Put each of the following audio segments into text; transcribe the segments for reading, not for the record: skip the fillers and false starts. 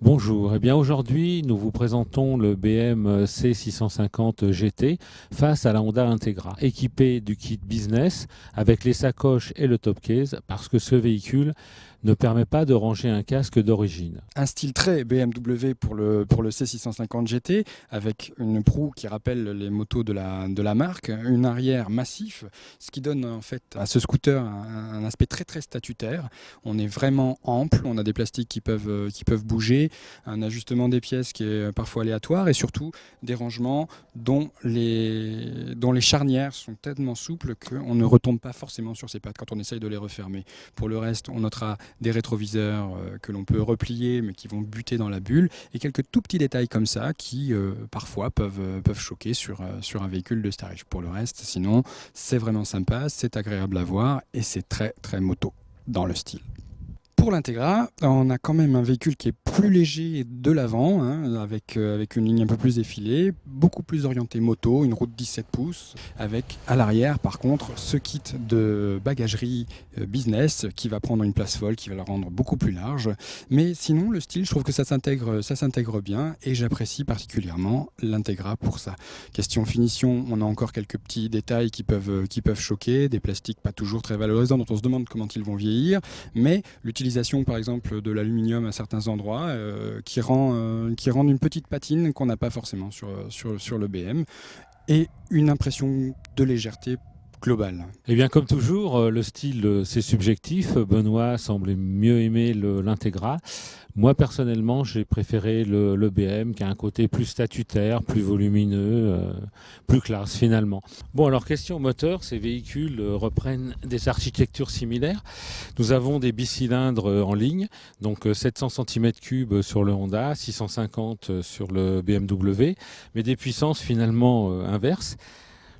Bonjour, eh bien aujourd'hui nous vous présentons le BM C650 GT face à la Honda Integra, équipé du kit business avec les sacoches et le top case parce que ce véhicule ne permet pas de ranger un casque d'origine. Un style très BMW pour le C650 GT, avec une proue qui rappelle les motos de la marque, une arrière massif, ce qui donne en fait à ce scooter un aspect très très statutaire. On est vraiment ample, on a des plastiques qui peuvent bouger, un ajustement des pièces qui est parfois aléatoire et surtout des rangements dont les charnières sont tellement souples qu'on ne retombe pas forcément sur ses pattes quand on essaye de les refermer. Pour le reste, on notera des rétroviseurs que l'on peut replier mais qui vont buter dans la bulle et quelques tout petits détails comme ça qui parfois peuvent choquer sur un véhicule de ce tarif. Pour le reste, sinon, c'est vraiment sympa, c'est agréable à voir et c'est très très moto dans le style. Pour l'Integra, on a quand même un véhicule qui est plus léger de l'avant, hein, avec une ligne un peu plus effilée, beaucoup plus orienté moto, une route 17 pouces, avec à l'arrière par contre ce kit de bagagerie business qui va prendre une place folle, qui va la rendre beaucoup plus large. Mais sinon, le style, je trouve que ça s'intègre bien et j'apprécie particulièrement l'Integra pour ça. Question finition, on a encore quelques petits détails qui peuvent choquer, des plastiques pas toujours très valorisants dont on se demande comment ils vont vieillir, mais l'utilisation par exemple de l'aluminium à certains endroits qui rend une petite patine qu'on n'a pas forcément sur le BM et une impression de légèreté globale. Eh bien comme toujours, le style c'est subjectif. Benoît semble mieux aimer l'Integra. Moi personnellement j'ai préféré le BM qui a un côté plus statutaire, plus volumineux, plus classe finalement. Bon alors question moteur, ces véhicules reprennent des architectures similaires. Nous avons des bicylindres en ligne, donc 700 cm3 sur le Honda, 650 sur le BMW, mais des puissances finalement inverses.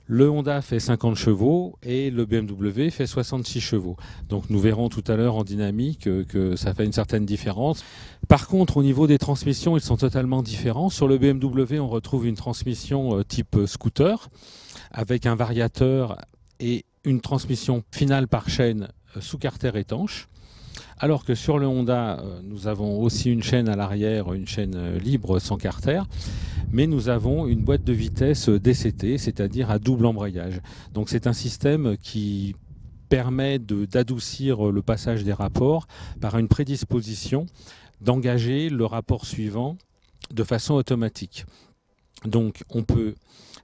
Le Honda fait 50 chevaux et le BMW fait 66 chevaux. Donc nous verrons tout à l'heure en dynamique que ça fait une certaine différence. Par contre, au niveau des transmissions, ils sont totalement différents. Sur le BMW, on retrouve une transmission type scooter avec un variateur et une transmission finale par chaîne sous carter étanche. Alors que sur le Honda, nous avons aussi une chaîne à l'arrière, une chaîne libre sans carter, mais nous avons une boîte de vitesse DCT, c'est-à-dire à double embrayage. Donc c'est un système qui permet d'adoucir le passage des rapports par une prédisposition d'engager le rapport suivant de façon automatique. Donc on peut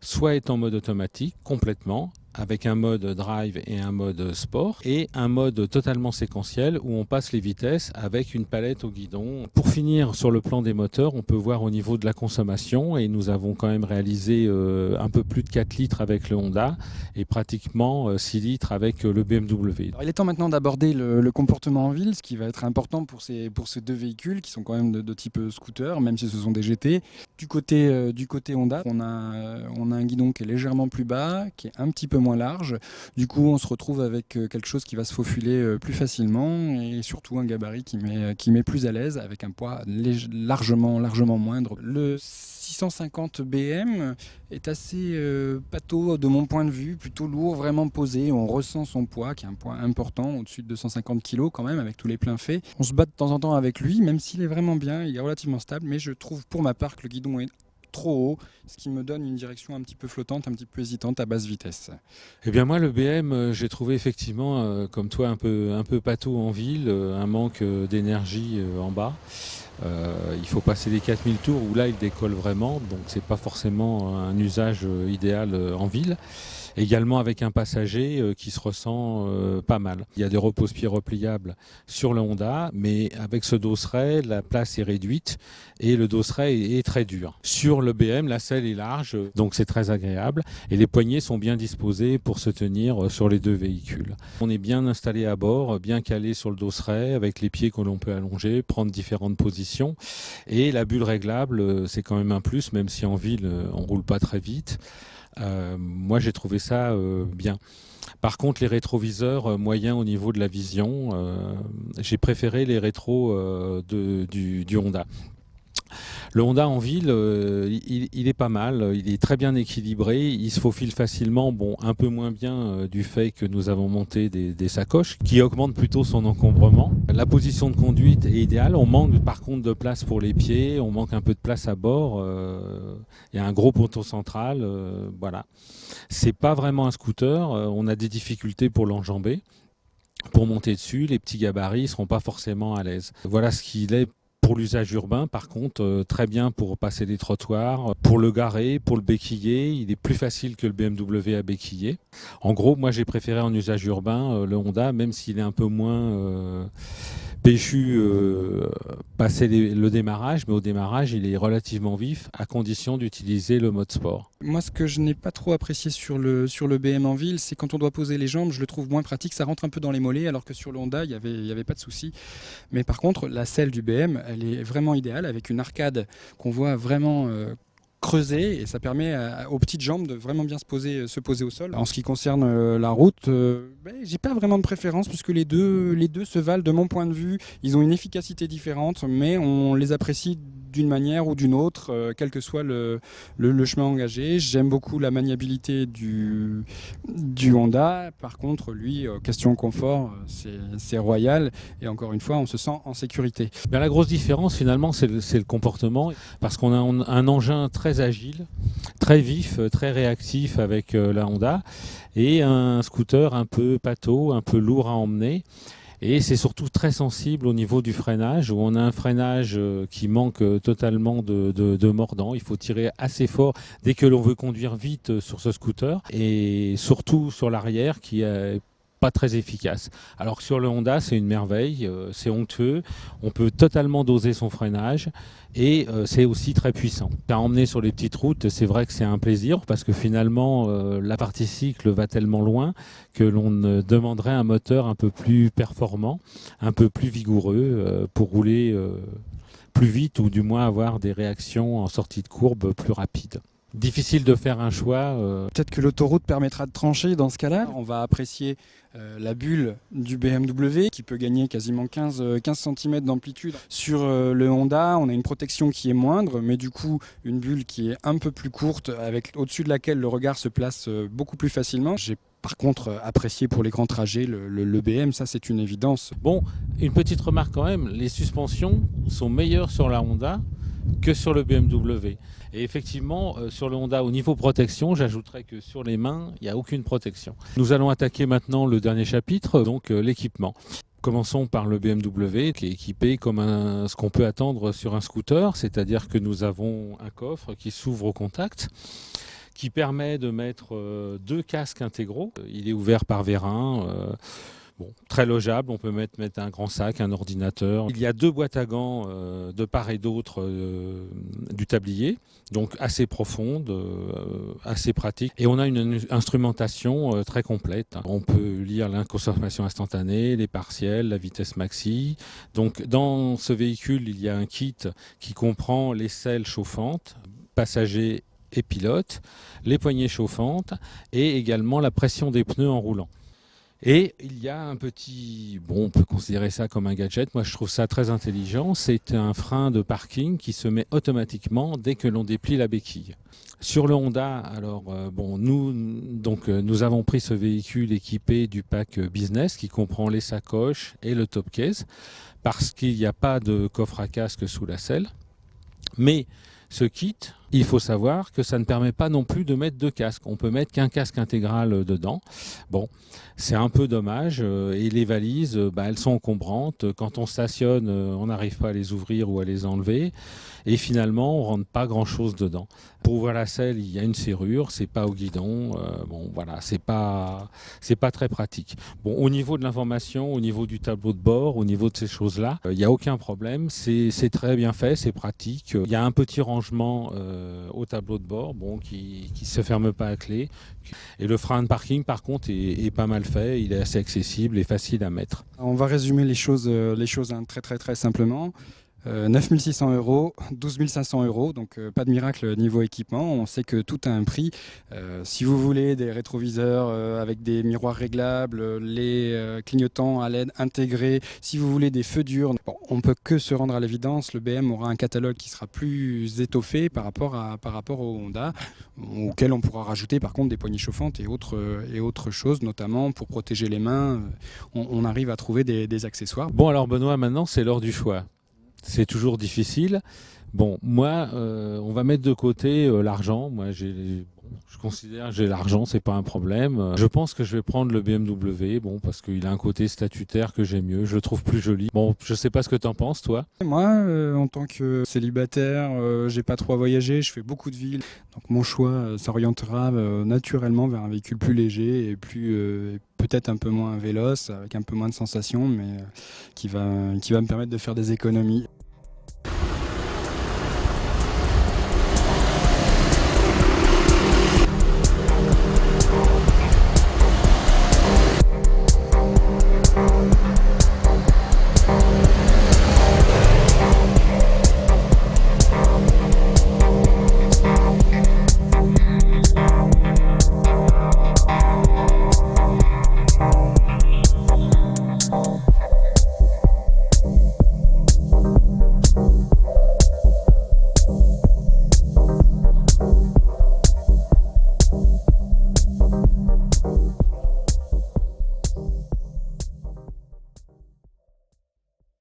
soit être en mode automatique complètement, avec un mode drive et un mode sport, et un mode totalement séquentiel où on passe les vitesses avec une palette au guidon. Pour finir, sur le plan des moteurs, on peut voir au niveau de la consommation, et nous avons quand même réalisé un peu plus de 4 litres avec le Honda, et pratiquement 6 litres avec le BMW. Alors, il est temps maintenant d'aborder le comportement en ville, ce qui va être important pour ces deux véhicules qui sont quand même de type scooter, même si ce sont des GT. Du côté Honda, on a un guidon qui est légèrement plus bas, qui est un petit peu moins large. Du coup, on se retrouve avec quelque chose qui va se faufiler plus facilement et surtout un gabarit qui met plus à l'aise avec un poids largement moindre. Le 650 BM est assez pâteau de mon point de vue, plutôt lourd, vraiment posé. On ressent son poids, qui est un poids important, au-dessus de 250 kg quand même, avec tous les pleins faits. On se bat de temps en temps avec lui, même s'il est vraiment bien, il est relativement stable, mais je trouve pour ma part que le guidon est trop haut, ce qui me donne une direction un petit peu flottante, un petit peu hésitante à basse vitesse. Eh bien moi le BM, j'ai trouvé effectivement comme toi un peu pâteau en ville, un manque d'énergie en bas. Il faut passer les 4000 tours où là il décolle vraiment, donc c'est pas forcément un usage idéal en ville. Également avec un passager qui se ressent pas mal. Il y a des repose-pieds repliables sur le Honda, mais avec ce dosseret, la place est réduite et le dosseret est très dur. Sur le BM, la selle est large, donc c'est très agréable et les poignées sont bien disposées pour se tenir sur les deux véhicules. On est bien installé à bord, bien calé sur le dosseret, avec les pieds que l'on peut allonger, prendre différentes positions. Et la bulle réglable, c'est quand même un plus, même si en ville, on roule pas très vite. Moi j'ai trouvé ça bien. Par contre les rétroviseurs moyens au niveau de la vision, j'ai préféré les rétros du Honda. Le Honda en ville, il est pas mal, il est très bien équilibré, il se faufile facilement, bon, un peu moins bien du fait que nous avons monté des sacoches qui augmentent plutôt son encombrement. La position de conduite est idéale, on manque par contre de place pour les pieds, on manque un peu de place à bord, il y a un gros poteau central, voilà. C'est pas vraiment un scooter, on a des difficultés pour l'enjamber. Pour monter dessus, les petits gabarits ne seront pas forcément à l'aise. Voilà ce qu'il est pour l'usage urbain. Par contre, très bien pour passer des trottoirs, pour le garer, pour le béquiller. Il est plus facile que le BMW à béquiller. En gros, moi j'ai préféré en usage urbain le Honda, même s'il est un peu moins péchu passer le démarrage, mais au démarrage il est relativement vif à condition d'utiliser le mode sport. Moi, ce que je n'ai pas trop apprécié sur le BM en ville, c'est quand on doit poser les jambes, je le trouve moins pratique, ça rentre un peu dans les mollets, alors que sur le Honda, il y avait pas de souci. Mais par contre, la selle du BM, elle est vraiment idéale, avec une arcade qu'on voit vraiment creusée, et ça permet aux petites jambes de vraiment bien se poser au sol. En ce qui concerne la route, j'ai pas vraiment de préférence, puisque les deux se valent de mon point de vue. Ils ont une efficacité différente, mais on les apprécie d'une manière ou d'une autre, quel que soit le chemin engagé. J'aime beaucoup la maniabilité du Honda. Par contre, lui, question confort, c'est royal. Et encore une fois, on se sent en sécurité. Bien, la grosse différence, finalement, c'est le comportement. Parce qu'on a un engin très agile, très vif, très réactif avec la Honda. Et un scooter un peu pâteau, un peu lourd à emmener. Et c'est surtout très sensible au niveau du freinage, où on a un freinage qui manque totalement de mordant. Il faut tirer assez fort dès que l'on veut conduire vite sur ce scooter, et surtout sur l'arrière qui est pas très efficace. Alors que sur le Honda, c'est une merveille, c'est onctueux, on peut totalement doser son freinage et c'est aussi très puissant. À emmener sur les petites routes, c'est vrai que c'est un plaisir parce que finalement, la partie cycle va tellement loin que l'on demanderait un moteur un peu plus performant, un peu plus vigoureux pour rouler plus vite ou du moins avoir des réactions en sortie de courbe plus rapides. Difficile de faire un choix. Peut-être que l'autoroute permettra de trancher dans ce cas-là. On va apprécier la bulle du BMW qui peut gagner quasiment 15 cm d'amplitude. Sur le Honda, on a une protection qui est moindre, mais du coup une bulle qui est un peu plus courte, au-dessus de laquelle le regard se place beaucoup plus facilement. J'ai par contre apprécié pour les grands trajets le BM, ça c'est une évidence. Bon, une petite remarque quand même, les suspensions sont meilleures sur la Honda que sur le BMW. Et effectivement, sur le Honda, au niveau protection, j'ajouterais que sur les mains, il n'y a aucune protection. Nous allons attaquer maintenant le dernier chapitre, donc l'équipement. Commençons par le BMW qui est équipé comme ce qu'on peut attendre sur un scooter, c'est-à-dire que nous avons un coffre qui s'ouvre au contact, qui permet de mettre 2 casques intégraux. Il est ouvert par vérin. Bon, très logeable, on peut mettre un grand sac, un ordinateur. Il y a 2 boîtes à gants de part et d'autre du tablier, donc assez profonde, assez pratique. Et on a une instrumentation très complète. On peut lire la consommation instantanée, les partiels, la vitesse maxi. Donc dans ce véhicule, il y a un kit qui comprend les selles chauffantes, passagers et pilote, les poignées chauffantes et également la pression des pneus en roulant. Et il y a un petit, on peut considérer ça comme un gadget, moi je trouve ça très intelligent, c'est un frein de parking qui se met automatiquement dès que l'on déplie la béquille. Sur le Honda, alors nous avons pris ce véhicule équipé du pack business qui comprend les sacoches et le top case parce qu'il n'y a pas de coffre à casque sous la selle. Mais ce kit, il faut savoir que ça ne permet pas non plus de mettre 2 casques. On peut mettre qu'un casque intégral dedans. Bon, c'est un peu dommage. Et les valises, elles sont encombrantes. Quand on stationne, on n'arrive pas à les ouvrir ou à les enlever. Et finalement, on ne rentre pas grand-chose dedans. Pour ouvrir la selle, il y a une serrure. C'est pas au guidon. C'est pas très pratique. Bon, au niveau de l'information, au niveau du tableau de bord, au niveau de ces choses-là, il n'y a aucun problème. C'est très bien fait, c'est pratique. Il y a un petit rangement au tableau de bord, qui ne se ferme pas à clé. Et le frein de parking, par contre, est pas mal fait. Il est assez accessible et facile à mettre. On va résumer les choses très très très simplement. 9 600 euros, 12 500 euros, donc pas de miracle niveau équipement. On sait que tout a un prix. Si vous voulez des rétroviseurs avec des miroirs réglables, les clignotants à LED intégrés, si vous voulez des feux durs, bon, on ne peut que se rendre à l'évidence. Le BM aura un catalogue qui sera plus étoffé par rapport au Honda, auquel on pourra rajouter par contre des poignées chauffantes et autres choses, notamment pour protéger les mains. On arrive à trouver des accessoires. Bon, alors Benoît, maintenant c'est l'heure du choix. C'est toujours difficile. Bon, moi, on va mettre de côté l'argent. Moi, je considère que j'ai l'argent, c'est pas un problème. Je pense que je vais prendre le BMW, bon, parce qu'il a un côté statutaire que j'aime mieux. Je le trouve plus joli. Bon, je sais pas ce que t'en penses, toi. Moi, en tant que célibataire, j'ai pas trop à voyager, je fais beaucoup de villes. Donc mon choix s'orientera naturellement vers un véhicule plus léger et peut-être un peu moins véloce, avec un peu moins de sensations, mais qui va me permettre de faire des économies.